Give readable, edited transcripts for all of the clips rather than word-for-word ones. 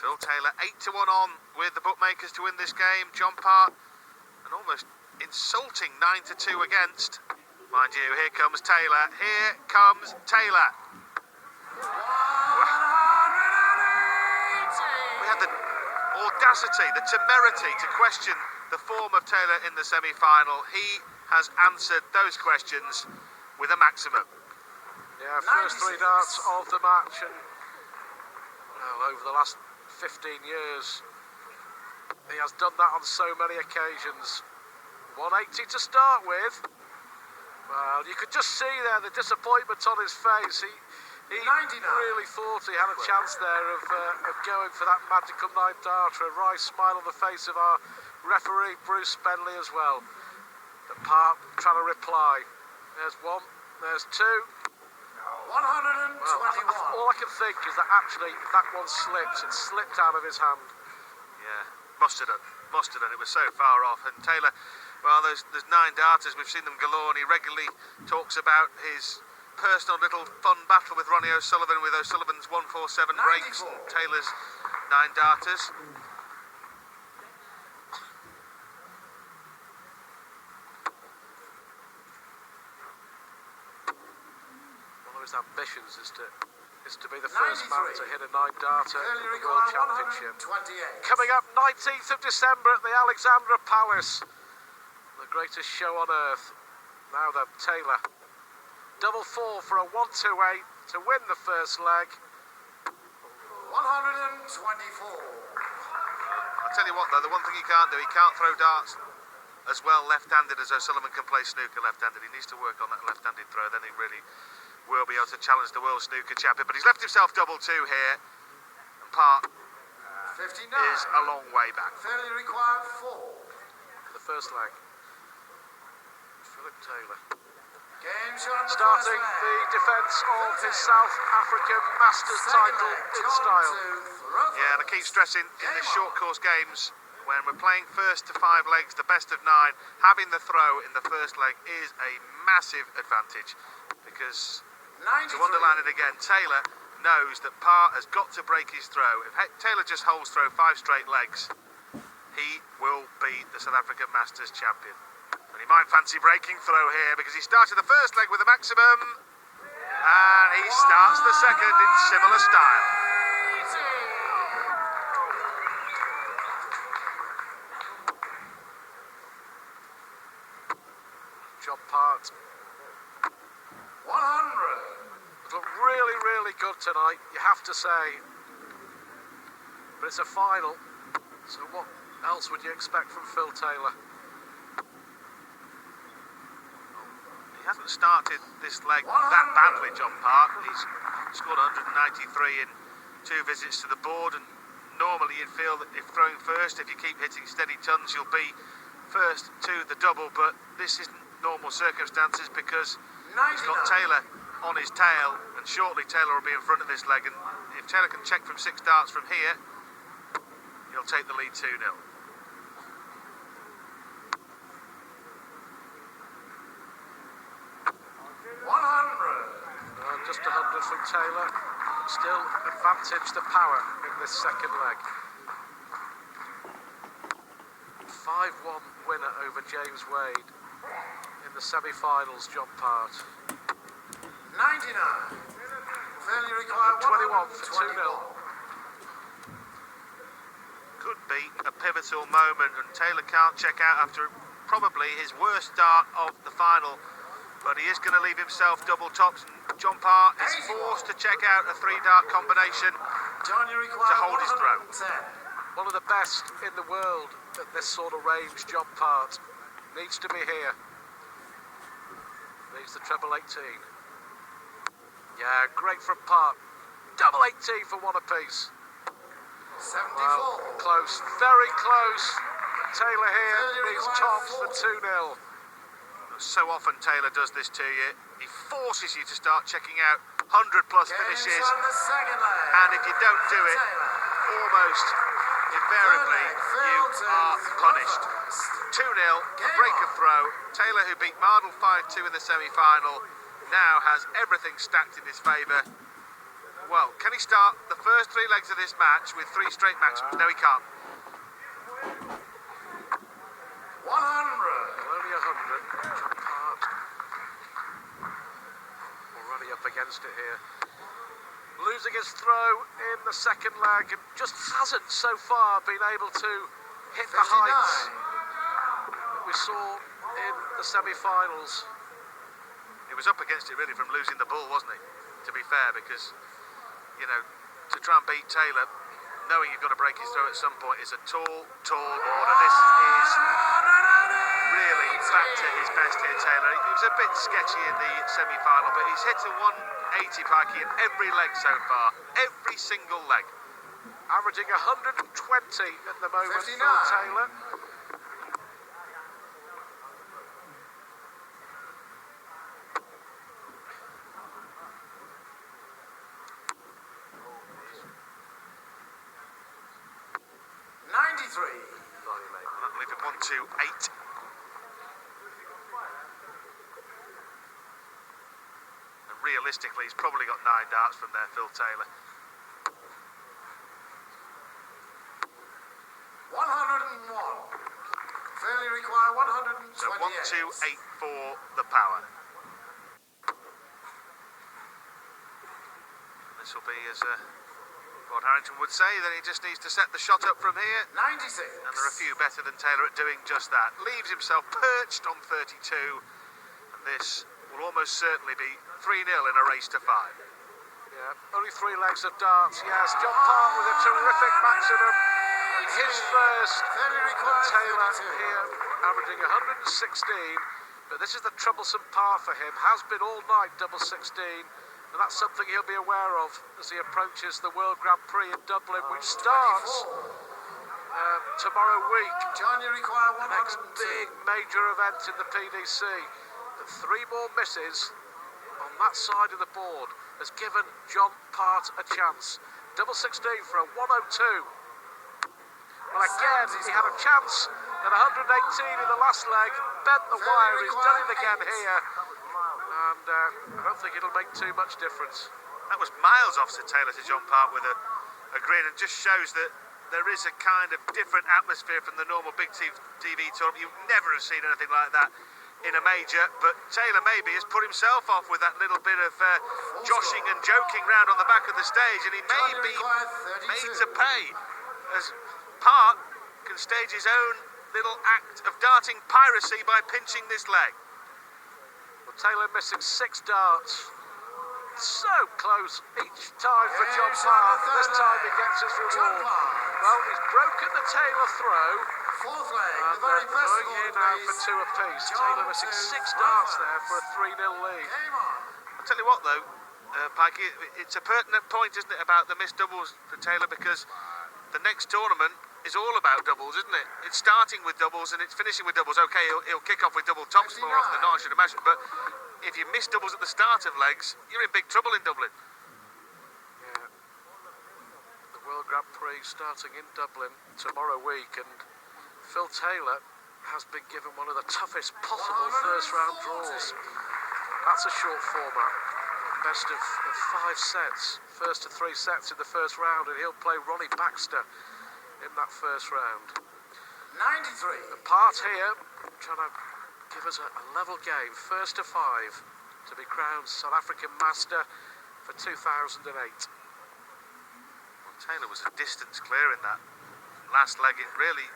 Phil Taylor 8-1 on with the bookmakers to win this game. John Parr, an almost insulting 9-2 against. Mind you, here comes Taylor. Here comes Taylor. We had the audacity, the temerity to question the form of Taylor in the semi-final. He has answered those questions with a maximum. Yeah, first 3 darts of the match, and over the last 15 years, he has done that on so many occasions. 180 to start with. Well, you could just see there the disappointment on his face. He really thought he had a chance there of going for that magical 9-darter. A wry smile on the face of our referee, Bruce Spenley, as well. The Parr trying to reply. There's 1, there's 2. 121. Well, all I can think is that actually that one slipped. It slipped out of his hand. Yeah, must have done. It was so far off. And Taylor, well, there's 9 darters. We've seen them galore, and he regularly talks about his personal little fun battle with Ronnie O'Sullivan, with O'Sullivan's 147 breaks and Taylor's 9 darters. His ambitions is to be the first man to hit a 9-darter in the World Championship. Coming up 19th of December at the Alexandra Palace, the greatest show on earth. Now then, Taylor, double 4 for a 128 to win the first leg. 124. I'll tell you what though, the one thing he can't do, he can't throw darts as well left-handed as O'Sullivan can play snooker left-handed. He needs to work on that left-handed throw, then he really will be able to challenge the world snooker champion. But he's left himself double 2 here, and Parr 59 is a long way back. Fairly required 4. The first leg. Philip Taylor. Starting the defence of his South African Masters title in style. Yeah, and I keep stressing in the short course games, when we're playing first to 5 legs, the best of 9, having the throw in the first leg is a massive advantage, because to underline it again, Taylor knows that Parr has got to break his throw. If Taylor just holds throw 5 straight legs, he will be the South African Masters champion. And he might fancy breaking throw here, because he started the first leg with a maximum, and he starts the second in similar style. John Parr 100. looked really, really good tonight, you have to say. But it's a final, so what else would you expect from Phil Taylor? He hasn't started this leg that badly, John Parr. He's scored 193 in 2 visits to the board, and normally you'd feel that if throwing first, if you keep hitting steady tons, you'll be first to the double, but this isn't normal circumstances, because he's got Taylor on his tail, and shortly Taylor will be in front of this leg, and if Taylor can check from 6 darts from here, he'll take the lead 2-0. Just 100 from Taylor. Still advantage the power in this second leg. 5-1 winner over James Wade in the semi-finals, John Parr. 99. Fairly required 21 for 2-0. Could be a pivotal moment, and Taylor can't check out after probably his worst start of the final, but he is going to leave himself double tops, and John Parr is forced to check out a 3-dart combination to hold his throw. One of the best in the world at this sort of range, John Parr, needs to be here. Needs the treble 18. Yeah, great from Parr. Double 18 for 1 apiece. 74. Well, close, very close. Taylor here needs tops for 2-0. So often Taylor does this to you. He forces you to start checking out 100-plus finishes, and if you don't do it, almost invariably you are punished. 2-0, a break of throw. Taylor, who beat Mardle 5-2 in the semi-final, now has everything stacked in his favour. Well, can he start the first 3 legs of this match with 3 straight maximums? No, he can't. 100. Only 100. John Part already up against it here. Losing his throw in the second leg, and just hasn't so far been able to hit the 59. heights that we saw in the semi-finals. He was up against it really from losing the ball, wasn't he? To be fair, because, you know, to try and beat Taylor, knowing you've got to break his throw at some point, is a tall order. This is really back to his best here, Taylor. He was a bit sketchy in the semi-final, but he's hit a 180 Pikey in every leg so far. Every single leg. Averaging 120 at the moment 59. for Taylor. That'll leave him 1-2-8. And realistically, he's probably got 9 darts from there, Phil Taylor. 101. Fairly require 128. So 1-2-8 for the power. This will be, as Rod Harrington would say, that he just needs to set the shot up from here. 96. And there are a few better than Taylor at doing just that. Leaves himself perched on 32. And this will almost certainly be 3-0 in a race to 5. Yeah, only 3 legs of darts. Yes, John Part with a terrific maximum. His first. Fairly And required Taylor 32. here averaging 116. But this is the troublesome par for him. Has been all night, double 16. And that's something he'll be aware of as he approaches the World Grand Prix in Dublin, which starts tomorrow week. John, you require The next 102. big major event in the PDC. And 3 more misses on that side of the board has given John Part a chance. Double 16 for a 102. Well, again, he had a chance at 118 in the last leg, bent the wire, he's done it again here. And I don't think it'll make too much difference. That was miles off Sir Taylor to John Part with a grin, and just shows that there is a kind of different atmosphere from the normal big TV tournament. You never have seen anything like that in a major, but Taylor maybe has put himself off with that little bit of joshing and joking round on the back of the stage, and he may be made to pay as Part can stage his own little act of darting piracy by pinching this leg. Well, Taylor missing 6 darts. So close each time for John Part, and this time he gets his reward. Well, he's broken the Taylor throw. 4th leg, And the very best going score, in now for please. 2 apiece. John Taylor missing 6 darts there for a 3-0 lead. Game on. I'll tell you what though, Pikey, it's a pertinent point, isn't it, about the missed doubles for Taylor, because the next tournament is all about doubles, isn't it? It's starting with doubles and it's finishing with doubles. Okay, he'll kick off with double tops more often than not, I should imagine, but if you miss doubles at the start of legs, you're in big trouble in Dublin. Yeah. The World Grand Prix starting in Dublin tomorrow week, and Phil Taylor has been given one of the toughest possible first round draws. That's a short format. Best of 5 sets. First of 3 sets in the first round, and he'll play Ronnie Baxter in that first round. 93. The Part here trying to give us a level game. First to 5 to be crowned South African Master for 2008. Well, Taylor was a distance clear in that last leg. It really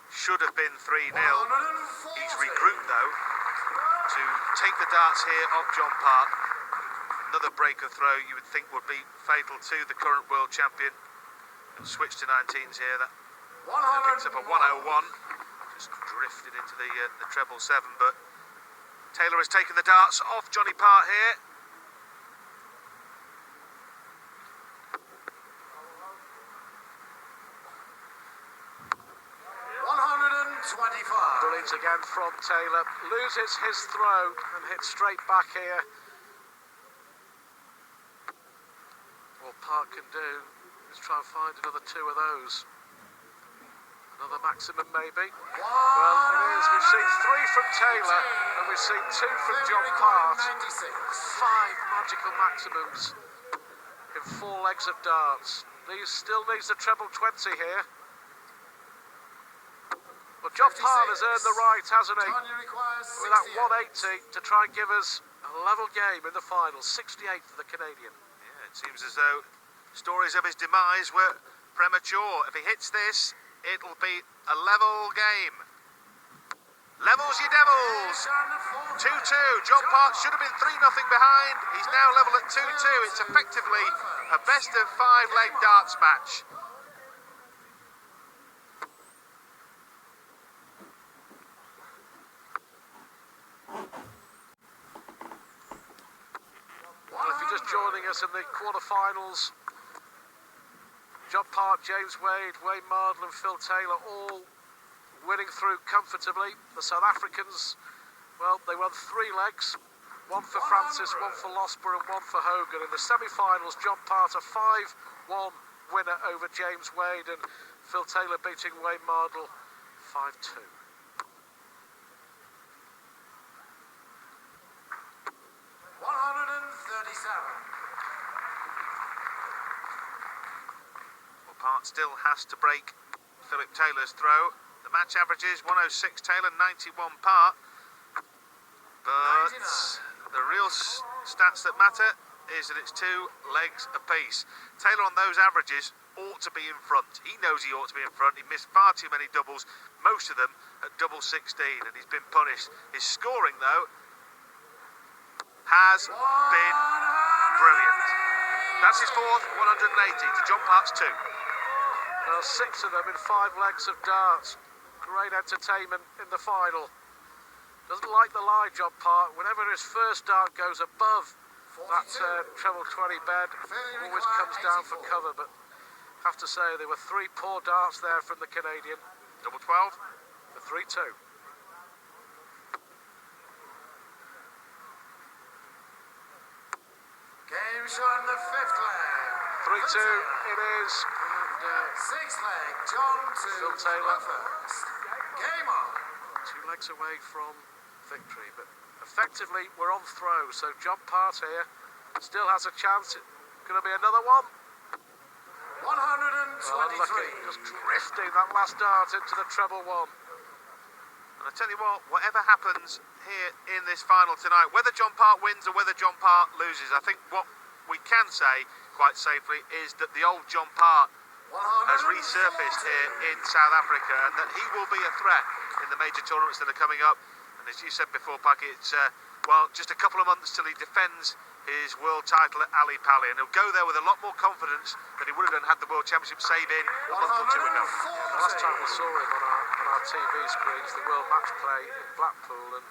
should have been 3-0. 140. He's regrouped though to take the darts here off John Part. Another breaker throw you would think would be fatal to the current world champion. He'll switch to 19s here. That picks up a 101. Just drifted into the treble 7, but Taylor has taken the darts off Johnny Part here. Brilliant again from Taylor. Loses his throw and hits straight back here. All Park can do is try and find another 2 of those. Another maximum maybe. Well, it is. We've seen 3 from Taylor and we've seen 2 from John Part. 5 magical maximums in in 4 legs of darts. These still needs a treble 20 here. Well, John Part has earned the right, hasn't he? Tanya requires With that 68. 180 to try and give us a level game in the final. 68 for the Canadian. Yeah, it seems as though stories of his demise were premature. If he hits this, it'll be a level game. Levels your Devils! 2-2. John Part should have been 3-0 behind. He's now level at 2-2. It's effectively a best of 5 leg darts match. Well, if you're just joining us in the quarterfinals, John Part, James Wade, Wayne Mardle and Phil Taylor all winning through comfortably. The South Africans, well, they won 3 legs. 1 for Francis, 1 for Losper and 1 for Hogan. In the semi-finals, John Part a 5-1 winner over James Wade, and Phil Taylor beating Wayne Mardle 5-2. Well, Part still has to break Philip Taylor's throw. The match average is 106 Taylor, 91 Part. But the real stats that matter is that it's 2 legs apiece. Taylor on those averages ought to be in front. He knows he ought to be in front. He missed far too many doubles, most of them at double 16, and he's been punished. His scoring, though, has been brilliant. That's his 4th 180 to John Part's 2. Well, 6 of them in 5 legs of darts. Great entertainment in the final. Doesn't like the lie, John Part. Whenever his first dart goes above that treble 20 bed, always comes down for cover. But I have to say, there were 3 poor darts there from the Canadian. Double 12. For 3-2. Game shot in the 5th leg. 3-2 it is. And, 6th leg, John to Phil Taylor. first. Game on. 2 legs away from victory, but effectively we're on throw. So John Part here still has a chance. It's going to be another one. 123. Well, unlucky, just drifting that last dart into the treble 1. And I tell you what, whatever happens here in this final tonight, whether John Part wins or whether John Part loses, I think what we can say quite safely is that the old John Part has resurfaced here in South Africa, and that he will be a threat in the major tournaments that are coming up. And as you said before, Paki, it's well, just a couple of months till he defends his world title at Ali Pali, and he'll go there with a lot more confidence than he would have done had the World Championship save in a month or 2 ago. The last time we saw him on our TV screens, the World Match Play in Blackpool, and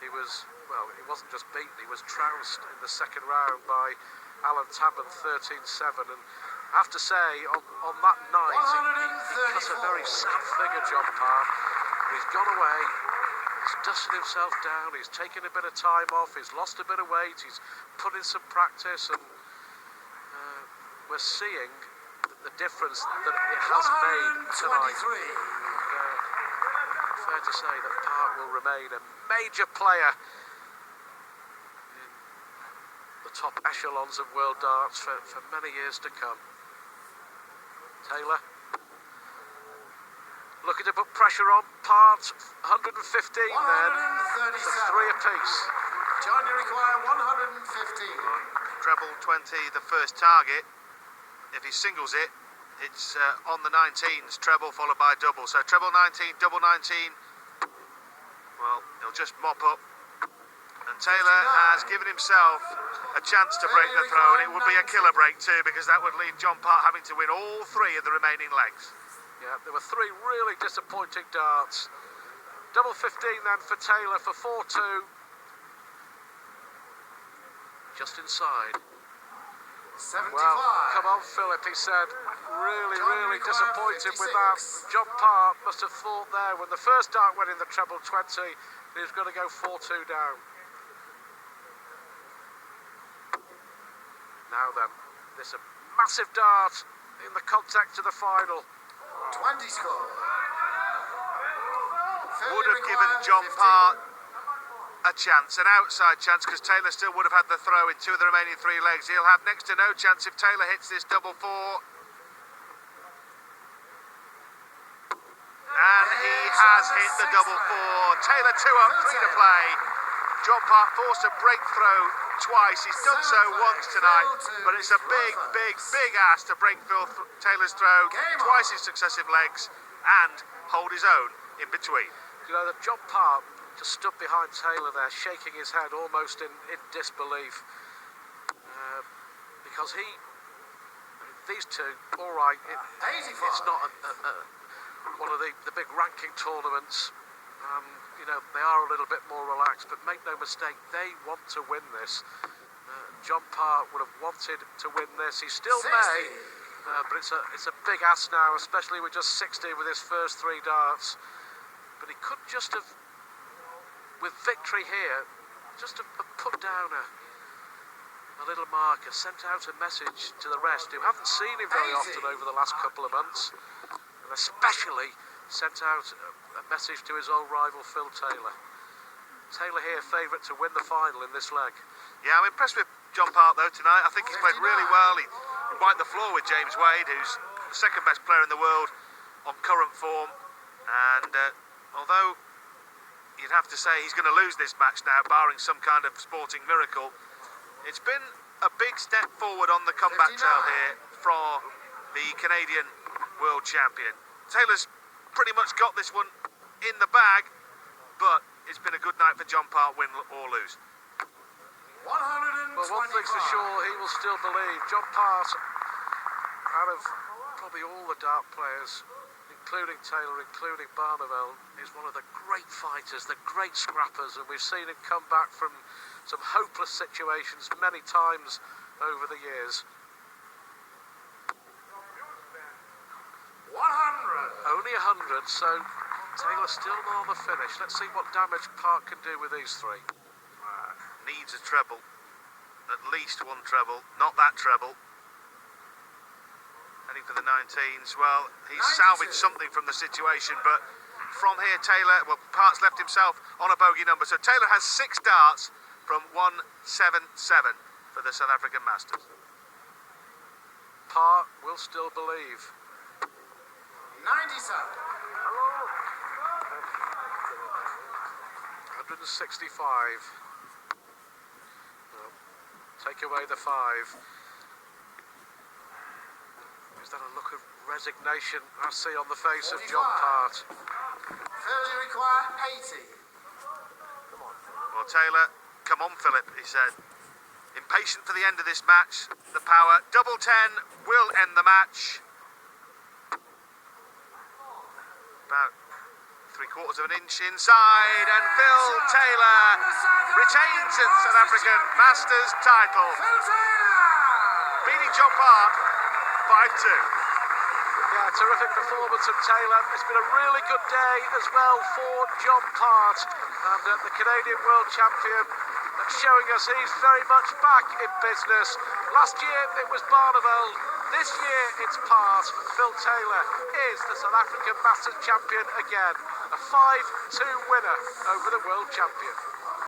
he was, well, he wasn't just beaten, he was trounced in the 2nd round by Alan Tabban 13-7, and I have to say, on that night, he was a very sad figure, John Part. He's gone away, he's dusted himself down, he's taken a bit of time off, he's lost a bit of weight, he's put in some practice, and we're seeing the difference that it has made tonight. Fair to say that Part will remain a major player in the top echelons of world darts for many years to come. Taylor looking to put pressure on. Part 115 then. It's 3 apiece. John, you require 115. Treble 20, the first target. If he singles it, it's on the 19s, treble followed by double. So treble 19, double 19. Well, he'll just mop up. And Taylor has given himself a chance to break the throw, and it would be a killer break too, because that would leave John Part having to win all 3 of the remaining legs. Yeah, there were 3 really disappointing darts. Double 15 then for Taylor for 4-2. Just inside. 75. Well, come on, Philip, he said. Really disappointed with that. John Part must have thought there when the first dart went in the treble 20, he was going to go 4-2 down. Now then, this a massive dart in the contact to the final. 20 score. Would have given John Part a chance, an outside chance, because Taylor still would have had the throw in 2 of the remaining 3 legs. He'll have next to no chance if Taylor hits this double 4. And he has hit the double 4. Taylor 2 up, 3 to play. John Park forced a break throw twice. He's done so once tonight, but it's a big, big, big ask to break Taylor's throw twice in successive legs and hold his own in between. You know, that John Park just stood behind Taylor there, shaking his head almost in disbelief. Because these two, all right, it's not one of the big ranking tournaments. You know, they are a little bit more relaxed, but make no mistake, they want to win this. John Park would have wanted to win this. He still 60. may, but it's a big ask now, especially with just 60 with his first 3 darts. But he could just have, with victory here, just have put down a little marker, sent out a message to the rest who haven't seen him very often over the last couple of months, and especially sent out a message to his old rival Phil Taylor. Taylor here favourite to win the final in this leg. Yeah, I'm impressed with John Park though tonight. I think he's played really well. He wiped the floor with James Wade, who's the second best player in the world on current form. And although you'd have to say he's going to lose this match now, barring some kind of sporting miracle, it's been a big step forward on the comeback trail here for the Canadian world champion. Taylor's pretty much got this one in the bag, but it's been a good night for John Park, win or lose. 125. Well, one thing's for sure, he will still believe. John Park, out of probably all the dart players, including Taylor, including Barneveld, is one of the great fighters, the great scrappers, and we've seen him come back from some hopeless situations many times over the years. 100. Only 100, so Taylor still not on the finish. Let's see what damage Park can do with these 3. Needs a treble, at least 1 treble, not that treble. Heading for the 19s. Well, he's 92. salvaged something from the situation, but from here Taylor, well, Park's left himself on a bogey number, so Taylor has 6 darts from 177 for the South African Masters. Park will still believe. 97. 165. Well, take away the 5. Is that a look of resignation I see on the face of John Park? Failure require 80. Well, Taylor, come on, Philip, he said. Impatient for the end of this match. The power. Double 10 will end the match. About 3/4 of an inch inside, and Phil Taylor retains its South African Masters title, beating John Park 5-2. Yeah, terrific performance of Taylor. It's been a really good day as well for John Park, and the Canadian world champion, showing us he's very much back in business. Last year it was Barneveld. This year it's Park. Phil Taylor is the South African Masters champion again. A 5-2 winner over the world champion.